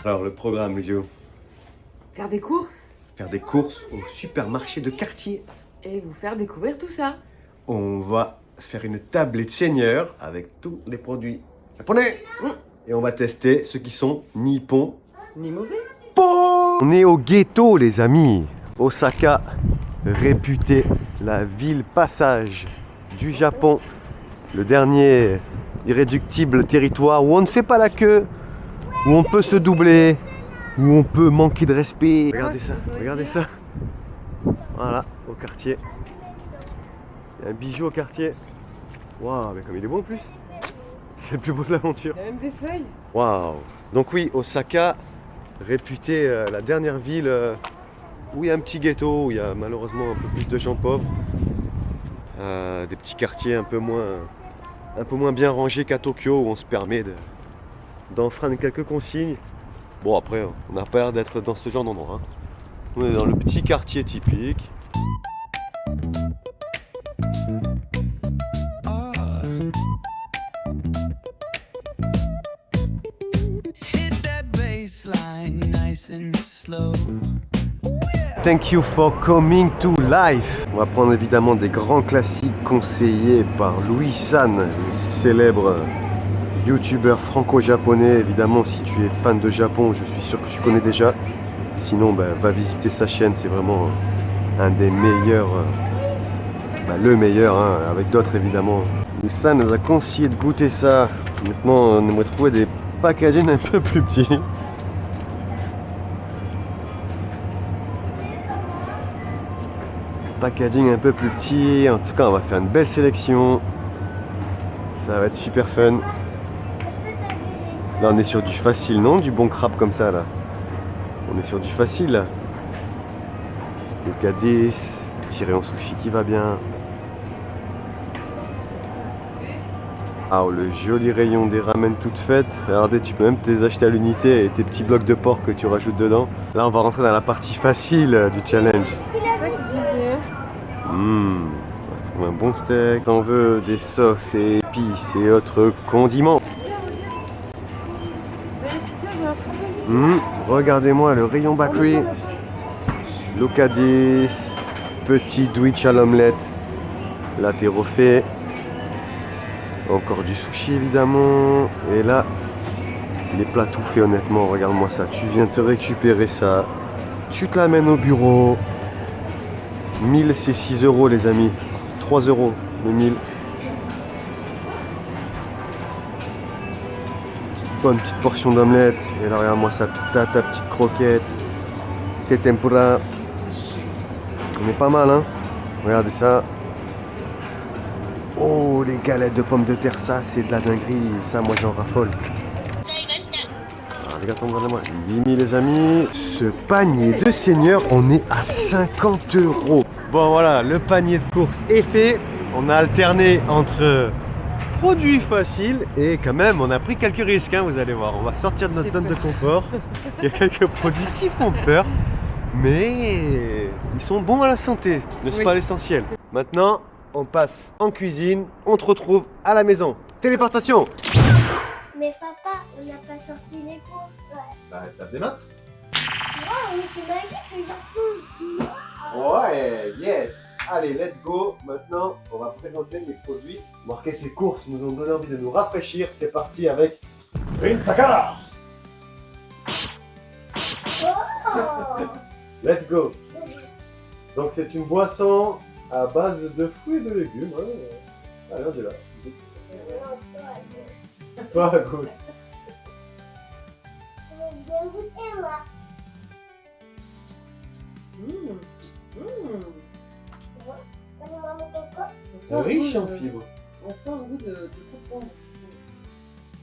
Alors le programme, Lizio, Faire des courses faire des courses au supermarché de quartier. et vous faire découvrir tout ça. On va faire une tablée de seigneur avec tous les produits japonais. Et on va tester ceux qui sont nippons. Ni mauvais. On est au ghetto, les amis. Osaka, réputée la ville passage du Japon. Le dernier irréductible territoire où on ne fait pas la queue, où on peut se doubler, où on peut manquer de respect. Regardez ça, regardez ça. Voilà, au quartier. Il y a un bijou au quartier. Waouh, mais comme il est beau en plus. C'est le plus beau de l'aventure. Il y a même des feuilles. Waouh. Donc oui, Osaka, réputée la dernière ville où il y a un petit ghetto, où il y a malheureusement un peu plus de gens pauvres. Des petits quartiers un peu moins bien rangés qu'à Tokyo, où on se permet d'enfreindre quelques consignes. Bon après, on n'a pas l'air d'être dans ce genre d'endroit. Hein. On est dans le petit quartier typique. Thank you for coming to life. On va prendre évidemment des grands classiques conseillés par Louis San, le célèbre youtubeur franco-japonais. Évidemment, si tu es fan de Japon, je suis sûr que tu connais déjà. Sinon, va visiter sa chaîne, c'est vraiment un des meilleurs, le meilleur, hein, avec d'autres évidemment. Louis San nous a conseillé de goûter ça. Maintenant, on aimerait trouver des packaging un peu plus petits. Packaging un peu plus petit. En tout cas, on va faire une belle sélection. Ça va être super fun. Là, on est sur du facile, non? Du bon crabe comme ça, là. On est sur du facile, là. Le K10, petit rayon sushi qui va bien. Ah, oh, le joli rayon des ramen toutes faites. Regardez, tu peux même te les acheter à l'unité et tes petits blocs de porc que tu rajoutes dedans. Là, on va rentrer dans la partie facile du challenge. C'est ça qu'il disait. On va se trouver un bon steak. T'en veux des sauces et épices et autres condiments. Regardez-moi le rayon bakery. L'Ocadis, petit Twitch à l'omelette, latéraux fait. Encore du sushi évidemment. Et là, les plats tout faits honnêtement, regarde-moi ça. Tu viens te récupérer ça. Tu te l'amènes au bureau. 1000 c'est 6 € les amis. 3 € le 1000. Bonne petite portion d'omelette. Et là regarde-moi ça. Ta petite croquette. Tes tempura. On est pas mal hein. Regardez ça. Oh les galettes de pommes de terre, ça c'est de la dinguerie. Ça moi j'en raffole. Regardez-moi, 8000 les amis. Ce panier de seigneur, on est à 50 €. Bon voilà, le panier de course est fait. On a alterné entre produits faciles et quand même on a pris quelques risques, hein, vous allez voir. On va sortir de notre zone de confort. Il y a quelques produits qui font peur, mais ils sont bons à la santé, n'est-ce pas l'essentiel? Maintenant, on passe en cuisine, on te retrouve à la maison. Téléportation. Mais papa, on n'a pas sorti les courses. Bah, tape des mains. Waouh, mais c'est magique le Japon. Ouais, yes. Allez, let's go. Maintenant, on va présenter les produits. Marquer ces courses nous ont donné envie de nous rafraîchir. C'est parti avec une takara. Oh. Let's go. Donc, c'est une boisson à base de fruits et de légumes. Hein. Allez, on est là. Toi, goûte. Je vais goûter moi. C'est riche en fibres. On sent un goût de concombre.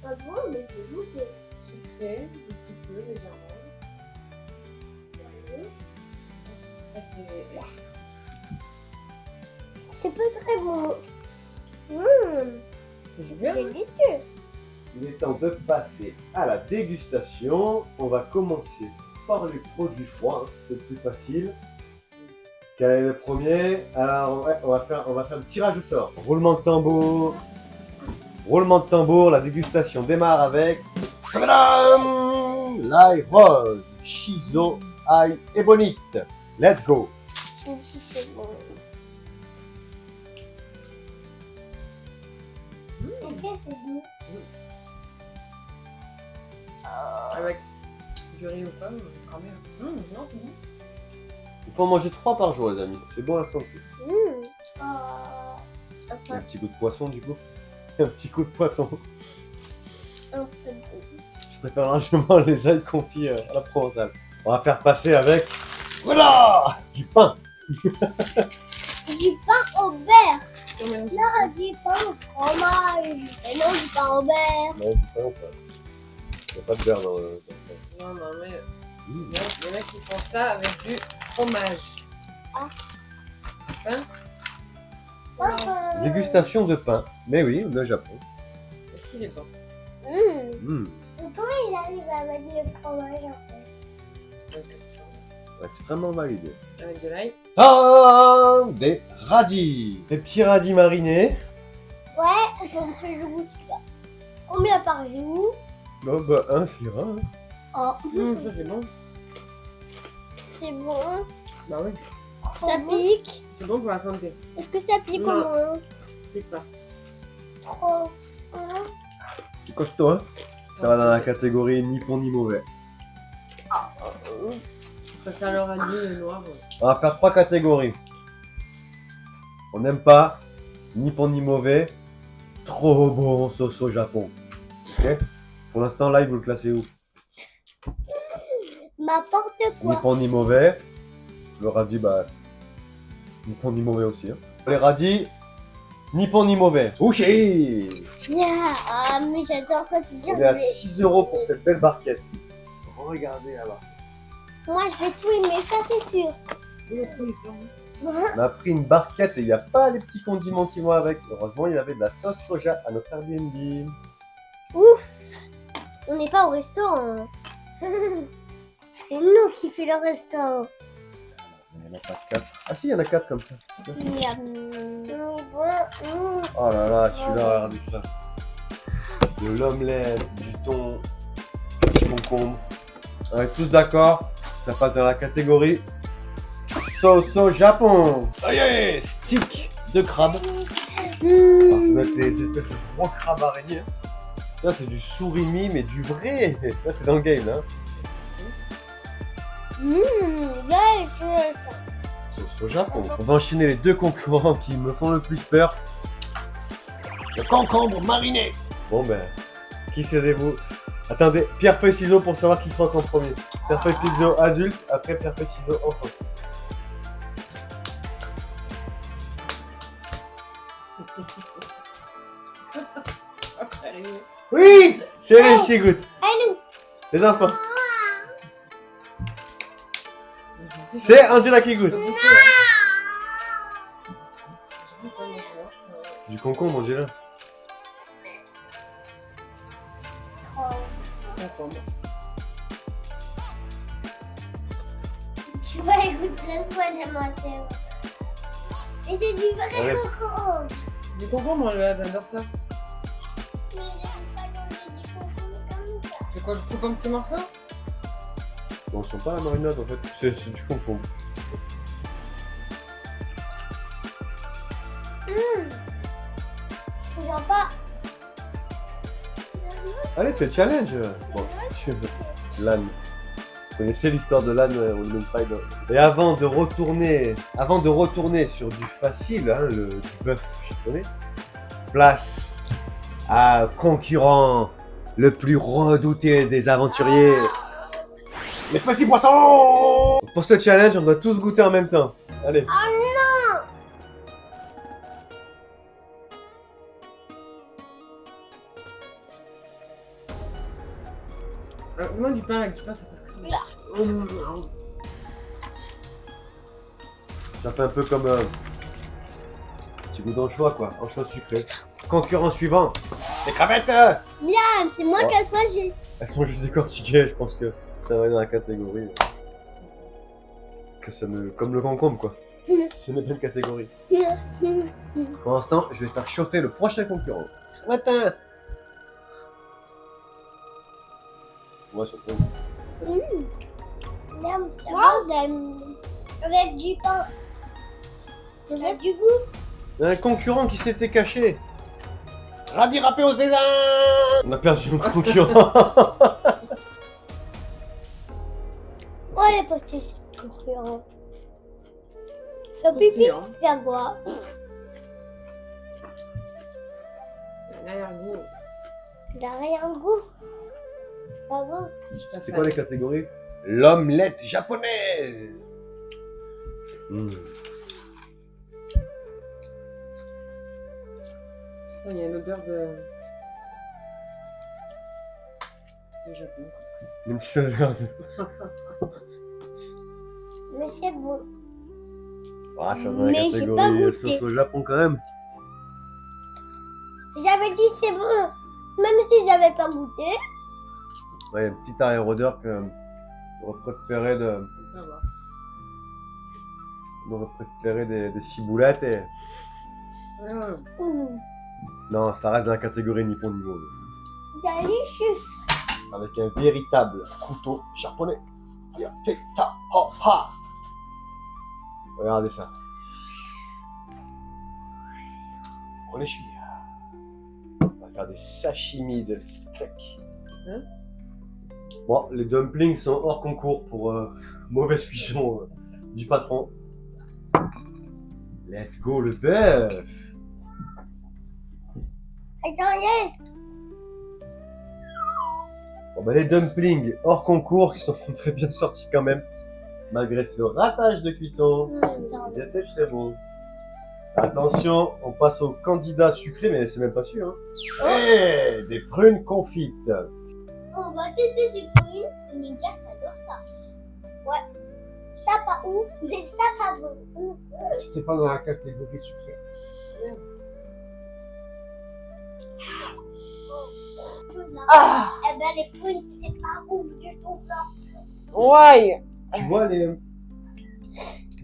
Pas bon, mais c'est goûter. Sucré, un petit peu, légèrement. C'est pas très bon. C'est super. C'est délicieux. Il est temps de passer à la dégustation. On va commencer par les produits froids, hein. C'est le plus facile. Quel est le premier? Alors ouais, on va faire le tirage au sort. Roulement de tambour. Roulement de tambour, la dégustation démarre avec... Tadam! l'ail rose, shiso, ail et bonite. Let's go. C'est bon. Ok, c'est bon. Avec du riz ou pas, quand même. Non, c'est bon. Il faut en manger 3 par jour, les amis. C'est bon à la santé. Enfin, Un petit goût de poisson, du coup. Un petit coup de poisson. un peu bon. Je préfère largement les ailes confits à la provençale. On va faire passer avec... Voilà, du pain. Du pain au beurre. Quand même. Non, du pain au fromage. Et non, du pain au beurre. Non, du pain au pain. Il n'y a pas de beurre dans le pain. Non, mais il y en a qui font ça avec du fromage. Hein? Dégustation de pain. Mais oui, le Japon. Est-ce qu'il est bon? Comment ils arrivent à mettre le fromage en fait? Extrêmement validé. Avec de l'ail. Ah, des radis. Des petits radis marinés. Ouais, je goûte ça. Combien par jour? Oh bah, un syrah. Oh, Ça c'est bon. c'est bon. Bah oui. Ça pique. C'est bon pour la santé. Est-ce que ça pique au Non. moins? C'est pas. Trop. C'est costaud, hein. Ça va dans la catégorie ni bon ni mauvais. Je préfère le radis et le noir. On va faire 3 catégories. On n'aime pas, ni bon ni mauvais. Trop bon sauce au Japon. Ok. Pour l'instant, là, vous le classez où? N'importe Ni quoi. bon ni mauvais. Le radis, bah. Ni bon ni mauvais aussi. Hein. Les radis, ni bon ni mauvais. Touché. Yeah. Ah, mais j'adore ça. On est à 6 € pour cette belle barquette. Regardez là-bas. Moi, je vais tout aimer, ça c'est sûr. On a pris une barquette et il n'y a pas les petits condiments qui vont avec. Heureusement, il y avait de la sauce soja à notre Airbnb. Ouf. On n'est pas au restaurant. C'est nous qui fait le restaurant. Il n'y en a pas 4. Ah si, il y en a 4 comme ça. Oh là là, celui-là, regardez ça. De l'omelette, du thon, du concombre. On est tous d'accord, ça passe dans la catégorie sauce au Japon. Allez, stick de crabe. Alors, ça doit être des espèces de gros crabes araignées. Ça, c'est du surimi, mais du vrai. Là, c'est dans le game, hein. Sauce au Japon. On va enchaîner les 2 concurrents qui me font le plus peur. Le concombre mariné. Bon ben, qui serez-vous? Attendez, pierre, feuille, ciseaux pour savoir qui croque en premier. Pierre, feuille, ciseaux adulte, après pierre, feuille, ciseaux enfant. Oui, c'est les petits gouttes. Allez. Les enfants. C'est Angela qui goûte. C'est du concombre, Angela. Tu vas écouter plein de fois de ma sœur. Et c'est du vrai Ouais. concombre. Du concombre, j'adore ça. Mais j'aime pas manger du concombre comme ça. C'est quoi, je coupe un petit morceau? On sent pas la marinade en fait. C'est du concombre. Je vois pas. Allez, c'est le challenge. Bon, l'âne. Vous connaissez l'histoire de l'âne au Lemon Pride. Et avant de retourner sur du facile, hein, du bœuf chiffonné, place à concurrent le plus redouté des aventuriers, les petits poissons. Pour ce challenge, on doit tous goûter en même temps. Allez. Vraiment du pain avec du pain, ça passe très bien. Ça fait un peu comme petit goût d'anchois quoi, anchois sucré. Concurrent suivant, les crevettes. Miam, c'est moi Oh. qui ai choisi. Elles sont juste décortiquées, je pense que ça va être dans la catégorie. Que ça me... Comme le concombre quoi. C'est une belle catégorie. Pour l'instant, je vais faire chauffer le prochain concurrent. Matin. Ouais, surtout. Miam, ça va, avec du pain. Avec du goût. Il y a un concurrent qui s'était caché. Radis râpé au sésame. On a perdu notre concurrent. Oh, elle est postée, c'est concurrent. Fais pipi, viens boire. L'arrière-goût. Il a rien de goût. C'est pas bon. C'était quoi les catégories? L'omelette japonaise. Il y a une odeur de Japon. Une petite odeur de... Mais c'est bon. Ah, ça dans la Mais j'ai pas catégorie goûté. sauce au Japon quand même. J'avais dit c'est bon. Même si j'avais pas goûté. Ouais, une petite arrière-odeur que j'aurais préféré de... Ça va. On aurait préféré des ciboulettes et... Non, ça reste dans la catégorie Nippon Nimo. Délicieux. Avec un véritable couteau japonais. Yaketa ha. Regardez ça. On est chouïa. On va faire des sashimi de steak. Hein? Bon, les dumplings sont hors concours pour mauvaise cuisson du patron. Let's go le bœuf. Attendez. Bon bah les dumplings hors concours qui sont très bien sortis quand même. Malgré ce ratage de cuisson. Ils étaient très bons. Attention, on passe au candidat sucré, mais c'est même pas sûr. Hein. Hey, des prunes confites. On va tester ces fruits. Ninja, ça adore ça. Ouais. Ça pas ouf, mais ça pas bon. C'était pas dans la catégorie sucrée. Ah. Eh ben les prunes, c'était pas ouf du tout là. Ouais. Tu vois les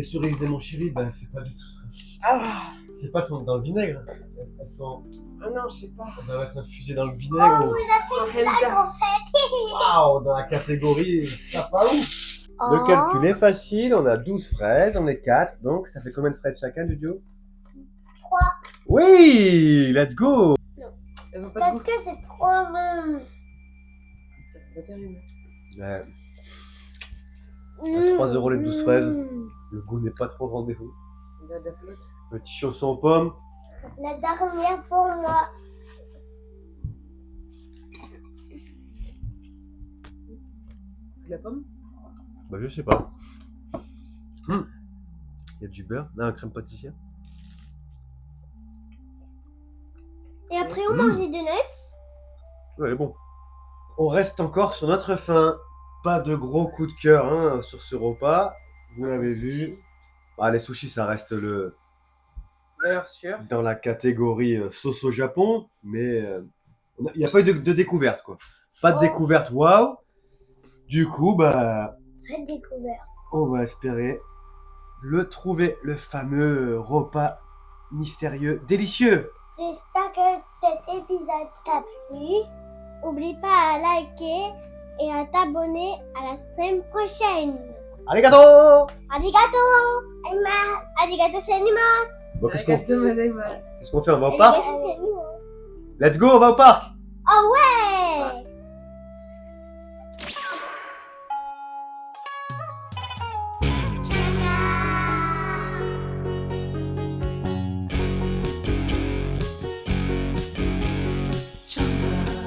cerises de mon chéri, ben c'est pas du tout ça. Ah. C'est pas fondre dans le vinaigre. Elles sont. Ah non, je sais pas. Elles doivent être infusées dans le vinaigre. On vous a fait une blague en fait. Waouh, dans la catégorie ça pas ouf. Le calcul est facile, on a 12 fraises, on est 4, donc ça fait combien de fraises chacun, Jojo? 3. Oui, let's go. Elles ont pas de Parce goût. que c'est trop bon. C'est pas terrible. Ouais, À 3 € les 12 fraises. le goût n'est pas trop au rendez-vous. Il y a de la flotte. Petit chausson aux pommes. La dernière pour moi. De la pomme. Bah je sais pas. Il y a du beurre, là un crème pâtissière. Et après on mange les donuts. Ouais, elle est bon. On reste encore sur notre faim. Pas de gros coup de cœur hein, sur ce repas. Vous l'avez vu. Ah, les sushis, ça reste Valeur sûre. dans la catégorie sauce au Japon, mais il n'y a pas eu de découverte quoi. Pas de découverte, waouh. Du coup, bah, Très découvert. on va espérer le trouver, le fameux repas mystérieux, délicieux. J'espère que cet épisode t'a plu. N'oublie pas à liker et à t'abonner à la semaine prochaine. Arigato! Arigato! Arigato shanimasu! Bon, qu'est-ce qu'on fait? On va au Arigato parc? shanimasu. Let's go, on va au parc! Oh ouais!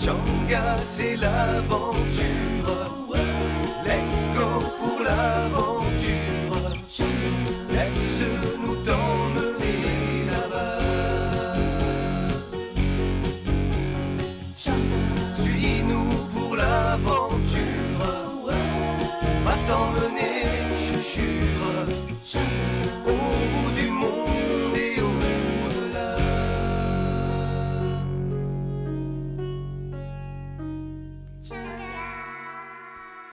Changa, c'est l'aventure.